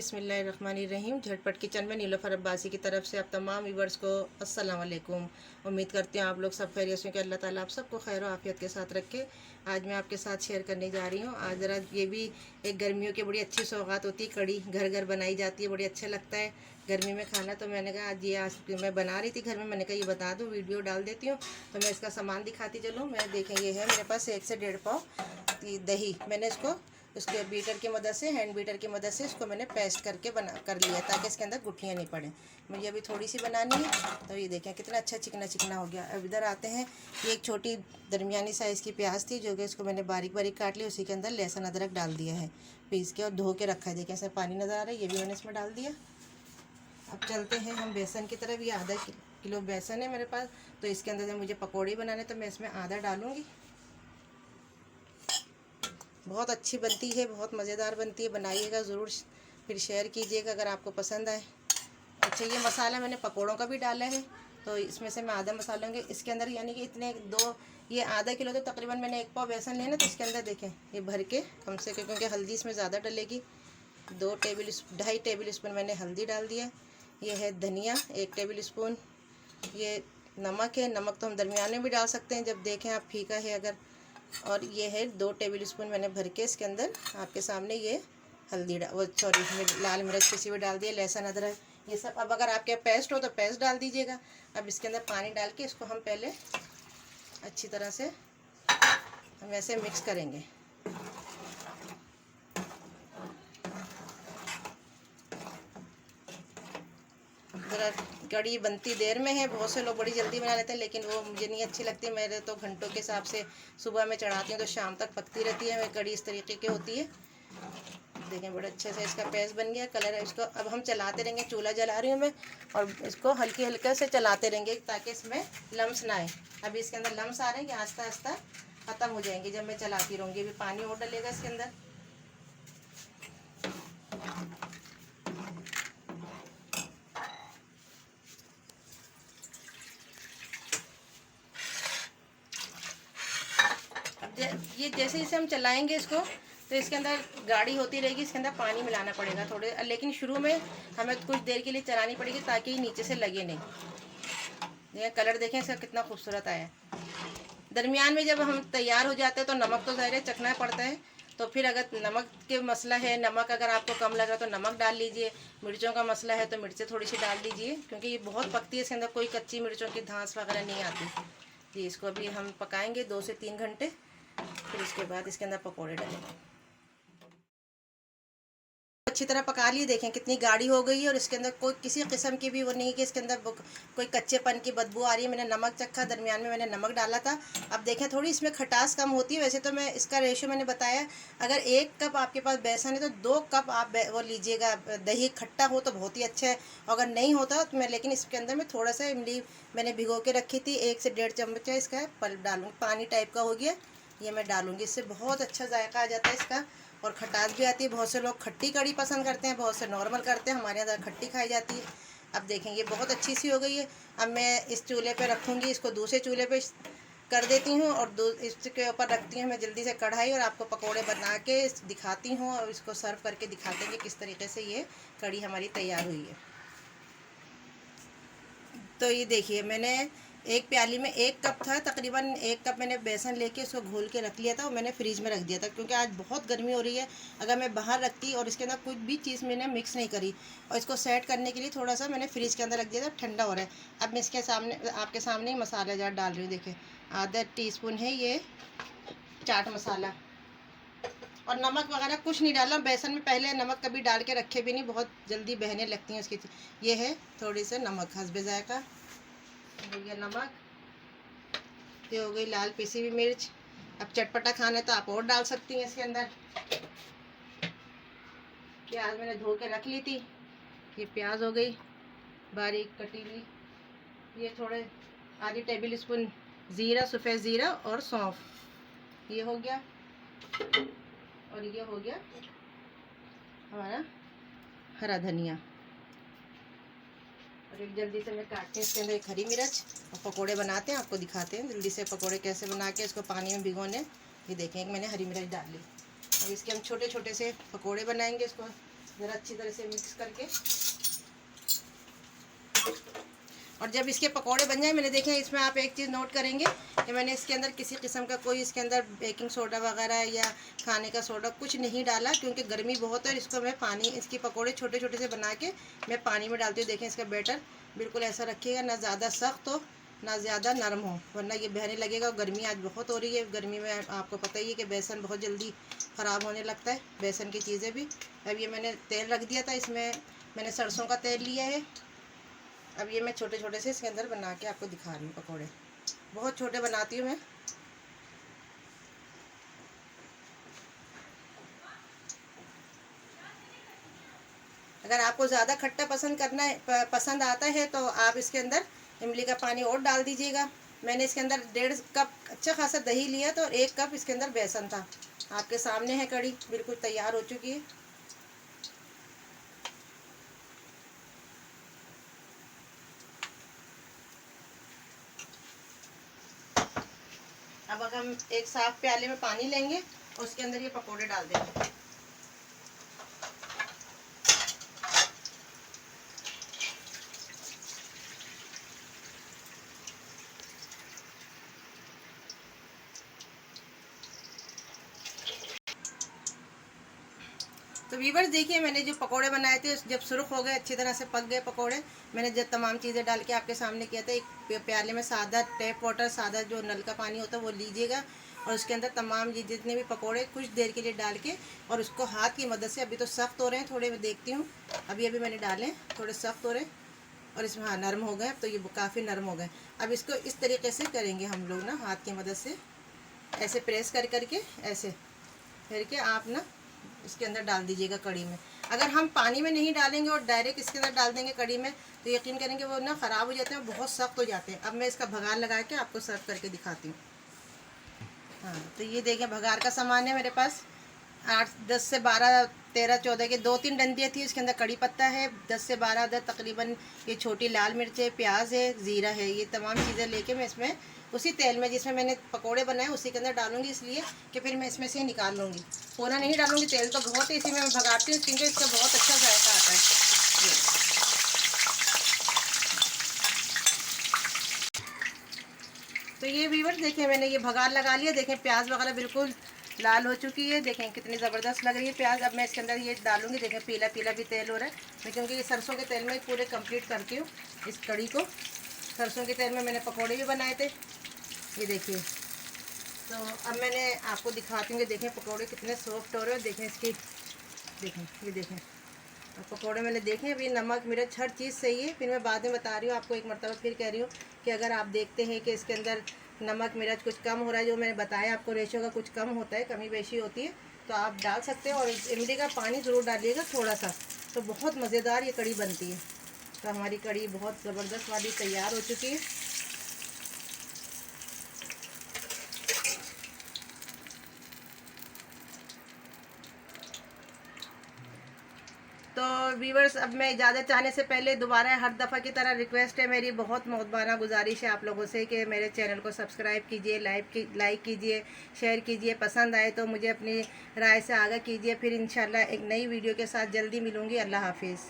बिस्मिल्लाहिर्रहमानिर्रहीम। झटपट किचन में नीलोफर अब्बासी की तरफ से आप तमाम व्यूवर्स को अस्सलाम वालेकुम। उम्मीद करती हूँ आप लोग सब खैरियत से, कि अल्लाह ताला आप सबको खैर और आफियत के साथ रखे। आज मैं आपके साथ शेयर करने जा रही हूँ। आज ज़रा ये भी एक गर्मियों की बड़ी अच्छी सौगात होती है, कड़ी घर घर बनाई जाती है, बड़ी अच्छा लगता है गर्मी में खाना। तो मैंने कहा आज मैं बना रही थी घर में, मैंने कहा ये बता दूँ, वीडियो डाल देती हूँ। तो मैं इसका सामान दिखाती चलूँ। मैं देखें, ये है मेरे पास 1 से 1.5 पाव दही। मैंने इसको उसके बीटर की मदद से, हैंड बीटर की मदद से इसको मैंने पेस्ट करके बना कर लिया, ताकि इसके अंदर गुठलियाँ नहीं पड़े। मुझे अभी थोड़ी सी बनानी है। तो ये देखें कितना अच्छा चिकना चिकना हो गया। अब इधर आते हैं, ये एक छोटी दरमियानी साइज़ की प्याज थी, जो कि इसको मैंने बारीक बारीक काट लिया। उसी के अंदर लहसुन अदरक डाल दिया है पीस के, और धो के रखा है। देखें इसमें पानी नज़र आ रहा है, ये भी मैंने इसमें डाल दिया। अब चलते हैं हम बेसन की तरफ। ये आधा किलो बेसन है मेरे पास। तो इसके अंदर जब मुझे पकौड़े बनाने, तो मैं इसमें आधा डालूँगी। बहुत अच्छी बनती है, बहुत मज़ेदार बनती है, बनाइएगा ज़रूर, फिर शेयर कीजिएगा अगर आपको पसंद आए। अच्छा, ये मसाला मैंने पकोड़ों का भी डाला है, तो इसमें से मैं आधा मसाला लूँगी इसके अंदर, यानी कि इतने ये आधा किलो, तो तकरीबन मैंने 1 पाव बेसन लेना। तो इसके अंदर देखें ये भर के कम से कम, क्योंकि हल्दी इसमें ज़्यादा डलेगी, 2.5 टेबल स्पून मैंने हल्दी डाल दिया। ये है धनिया 1 टेबल स्पून। ये नमक है, नमक तो हम दरमियान में भी डाल सकते हैं जब देखें आप फीका है अगर। और ये है 2 टेबल स्पून मैंने भर के इसके अंदर आपके सामने ये हल्दी लाल मिर्च किसी भी डाल दिए, लहसुन अदरक ये सब। अब अगर आपके पेस्ट हो तो पेस्ट डाल दीजिएगा। अब इसके अंदर पानी डाल के इसको हम पहले अच्छी तरह से हम ऐसे मिक्स करेंगे। ज़रा कड़ी बनती देर में है, बहुत से लोग बड़ी जल्दी बना लेते हैं, लेकिन वो मुझे नहीं अच्छी लगती। मेरे तो घंटों के हिसाब से सुबह में चढ़ाती हूँ तो शाम तक पकती रहती है। कड़ी इस तरीके की होती है। देखें बड़े अच्छे से इसका पेस्ट बन गया, कलर है। इसको अब हम चलाते रहेंगे, चूल्हा जला रही हूँ मैं, और इसको हल्के हल्के से चलाते रहेंगे ताकि इसमें लम्स ना आए। अभी इसके अंदर लम्स आ रहे हैं, आस्ता आस्ता ख़त्म हो जाएंगे जब मैं चलाती रहूँगी। अभी पानी और डलेगा इसके अंदर। ये जैसे जैसे हम चलाएंगे इसको, तो इसके अंदर गाढ़ी होती रहेगी, इसके अंदर पानी मिलाना पड़ेगा थोड़े, लेकिन शुरू में हमें कुछ देर के लिए चलानी पड़ेगी ताकि ये नीचे से लगे नहीं। देखिए कलर देखें इसका कितना खूबसूरत आया है। दरमियान में जब हम तैयार हो जाते हैं तो नमक तो ज़ाहिर है चखना पड़ता है। तो फिर अगर नमक के मसला है, नमक अगर आपको कम लग रहा है तो नमक डाल लीजिए। मिर्चों का मसला है तो मिर्चें थोड़ी सी डाल दीजिए, क्योंकि ये बहुत पकती है, इसके अंदर कोई कच्ची मिर्चों की धांस वगैरह नहीं आती। जी, इसको अभी हम पकाएंगे 2 से 3 घंटे। फिर इसके बाद इसके अंदर पकौड़े डालेंगे। अच्छी तरह पका लिए, देखें कितनी गाढ़ी हो गई है, और इसके अंदर कोई किसी किस्म की भी वो नहीं कि इसके अंदर कोई कच्चेपन की बदबू आ रही है। मैंने नमक चखा, दरमियान में मैंने नमक डाला था। अब देखें थोड़ी इसमें खटास कम होती है। वैसे तो मैं इसका रेशो मैंने बताया, अगर 1 कप आपके पास बेसन है तो 2 कप आप वो लीजिएगा दही। खट्टा हो तो बहुत ही अच्छा है, अगर नहीं होता तो मैं, लेकिन इसके अंदर मैं थोड़ा सा इमली मैंने भिगो के रखी थी, 1 से 1.5 चम्मच इसका पल्प डालूँगी, पानी टाइप का हो गया, ये मैं डालूँगी। इससे बहुत अच्छा जायका आ जाता है इसका, और खटास भी आती है। बहुत से लोग खट्टी कड़ी पसंद करते हैं, बहुत से नॉर्मल करते हैं, हमारे यहाँ खट्टी खाई जाती है। अब देखें ये बहुत अच्छी सी हो गई है। अब मैं इस चूल्हे पे रखूँगी, इसको दूसरे चूल्हे पे कर देती हूँ, और इसके ऊपर रखती हूँ मैं जल्दी से कढ़ाई, और आपको पकोड़े बना के दिखाती हूँ, और इसको सर्व करके दिखाते हैं कि किस तरीके से ये कड़ी हमारी तैयार हुई है। तो ये देखिए मैंने एक प्याली में 1 कप था, तकरीबन 1 कप मैंने बेसन लेके इसको घोल के रख लिया था, और मैंने फ्रीज में रख दिया था, क्योंकि आज बहुत गर्मी हो रही है। अगर मैं बाहर रखती और इसके अंदर कुछ भी चीज़ मैंने मिक्स नहीं करी, और इसको सेट करने के लिए थोड़ा सा मैंने फ्रीज के अंदर रख दिया था, ठंडा हो रहा है। अब मैं इसके सामने आपके सामने ही मसाला जार डाल रही हूँ। देखिए आधा टीस्पून है ये चाट मसाला, और नमक वगैरह कुछ नहीं डाला। बेसन में पहले नमक कभी डाल के रखे भी नहीं, बहुत जल्दी बहने लगती हैं उसकी। ये है थोड़ी सी नमक हस्बे जायका, हो गया नमक, ये हो गई लाल पिसी हुई मिर्च। अब चटपटा खाना है तो आप और डाल सकती हैं इसके अंदर। प्याज मैंने धो के रख ली थी, ये प्याज हो गई बारीक कटी हुई। ये थोड़े आधी टेबल स्पून ज़ीरा, सफ़ेद ज़ीरा और सौंफ, ये हो गया। और ये हो गया हमारा हरा धनिया, और एक जल्दी से मैं काटती हूँ इसके अंदर एक हरी मिर्च, और पकोड़े बनाते हैं, आपको दिखाते हैं जल्दी से पकोड़े कैसे बना के इसको पानी में भिगोने। ये देखें एक मैंने हरी मिर्च डाल ली। अब इसके हम छोटे छोटे से पकोड़े बनाएंगे, इसको ज़रा अच्छी तरह से मिक्स करके। और जब इसके पकोड़े बन जाए, मैंने देखे इसमें आप एक चीज़ नोट करेंगे कि मैंने इसके अंदर किसी किस्म का कोई इसके अंदर बेकिंग सोडा वगैरह या खाने का सोडा कुछ नहीं डाला, क्योंकि गर्मी बहुत है। और इसको मैं पानी, इसके पकोड़े छोटे छोटे से बना के मैं पानी में डालती हूँ। देखें इसका बैटर बिल्कुल ऐसा रखिएगा, ना ज़्यादा सख्त हो ना ज़्यादा नरम हो, वरना ये बहने लगेगा। और गर्मी आज बहुत हो रही है, गर्मी में आपको पता ही है कि बेसन बहुत जल्दी ख़राब होने लगता है, बेसन की चीज़ें भी। अब ये मैंने तेल रख दिया था, इसमें मैंने सरसों का तेल लिया है। अब ये मैं छोटे छोटे से इसके अंदर बना के आपको दिखा रही हूँ पकोड़े। बहुत छोटे बनाती हूँ मैं। अगर आपको ज़्यादा खट्टा पसंद आता है तो आप इसके अंदर इमली का पानी और डाल दीजिएगा। मैंने इसके अंदर 1.5 कप अच्छा खासा दही लिया था और 1 कप इसके अंदर बेसन था। आपके सामने है, कड़ी बिल्कुल तैयार हो चुकी है। अब अगर हम एक साफ प्याले में पानी लेंगे और उसके अंदर ये पकोड़े डाल देंगे। तो वीवर्स देखिए, मैंने जो पकोड़े बनाए थे जब सुर्ख हो गए, अच्छी तरह से पक गए पकोड़े, मैंने जब तमाम चीज़ें डाल के आपके सामने किया था। एक प्याले में सादा टैप वाटर, सादा जो नल का पानी होता है वो लीजिएगा और उसके अंदर तमाम ये जितने भी पकोड़े कुछ देर के लिए डाल के और उसको हाथ की मदद से, अभी तो सख्त हो रहे हैं थोड़े, मैं देखती हूँ, अभी मैंने डाले थोड़े सख्त हो रहे हैं और इसमें हाँ नरम हो गए। तो ये काफ़ी नरम हो गए। अब इसको इस तरीके से करेंगे हम लोग ना, हाथ की मदद से ऐसे प्रेस कर करके ऐसे करके आप ना इसके अंदर डाल दीजिएगा कड़ी में। अगर हम पानी में नहीं डालेंगे और डायरेक्ट इसके अंदर डाल देंगे कड़ी में तो यकीन करेंगे वो ना ख़राब हो जाते हैं, बहुत सख्त हो जाते हैं। अब मैं इसका भगार लगा के आपको सर्व करके दिखाती हूँ। हाँ, तो ये देखें भगार का सामान है मेरे पास। 8 10 से 12 13 14 के 2-3 डंडियाँ थी, उसके अंदर कड़ी पत्ता है, 10 से 12 अदर तकरीबन ये छोटी लाल मिर्च है, प्याज है, ज़ीरा है। ये तमाम चीज़ें लेके मैं इसमें उसी तेल में जिसमें मैंने पकोड़े बनाए उसी के अंदर डालूंगी, इसलिए कि फिर मैं इसमें से निकाल लूँगी। पूरा नहीं डालूंगी, तेल तो बहुत है, इसी में मैं भगाती हूँ क्योंकि इसका बहुत अच्छा जायका आता है। तो ये व्यूअर्स देखिए, मैंने ये भगार लगा लिया। देखें प्याज वगैरह बिल्कुल लाल हो चुकी है, देखें कितनी ज़बरदस्त लग रही है प्याज। अब मैं इसके अंदर ये डालूंगी। देखें पीला पीला भी तेल हो रहा है, मैं क्योंकि ये सरसों के तेल में पूरे कंप्लीट करती हूँ इस कड़ी को। सरसों के तेल में मैंने पकौड़े भी बनाए थे, ये देखिए। तो अब मैंने आपको दिखाती हूँ कि देखें पकौड़े कितने सॉफ्ट हो रहे हैं। देखें इसकी, देखें ये देखें पकौड़े मैंने देखे। अभी नमक मिर्च हर चीज़ सही है, फिर मैं बाद में बता रही हूँ आपको। एक मरतबा फिर कह रही हूँ कि अगर आप देखते हैं कि इसके अंदर नमक मिर्च कुछ कम हो रहा है, जो मैंने बताया आपको रेशो का कुछ कम होता है, कमी बेशी होती है, तो आप डाल सकते हैं। और इमली का पानी ज़रूर डालिएगा थोड़ा सा, तो बहुत मज़ेदार ये कड़ी बनती है। तो हमारी कड़ी बहुत ज़बरदस्त वाली तैयार हो चुकी है। तो व्यूवर्स, अब मैं इजाज़त चाहने से पहले दोबारा हर दफ़ा की तरह रिक्वेस्ट है मेरी, बहुत मोहब्बाना गुजारिश है आप लोगों से कि मेरे चैनल को सब्सक्राइब कीजिए, लाइक कीजिए, शेयर कीजिए। पसंद आए तो मुझे अपनी राय से आगाह कीजिए। फिर इंशाल्लाह एक नई वीडियो के साथ जल्दी मिलूँगी। अल्लाह हाफिज़।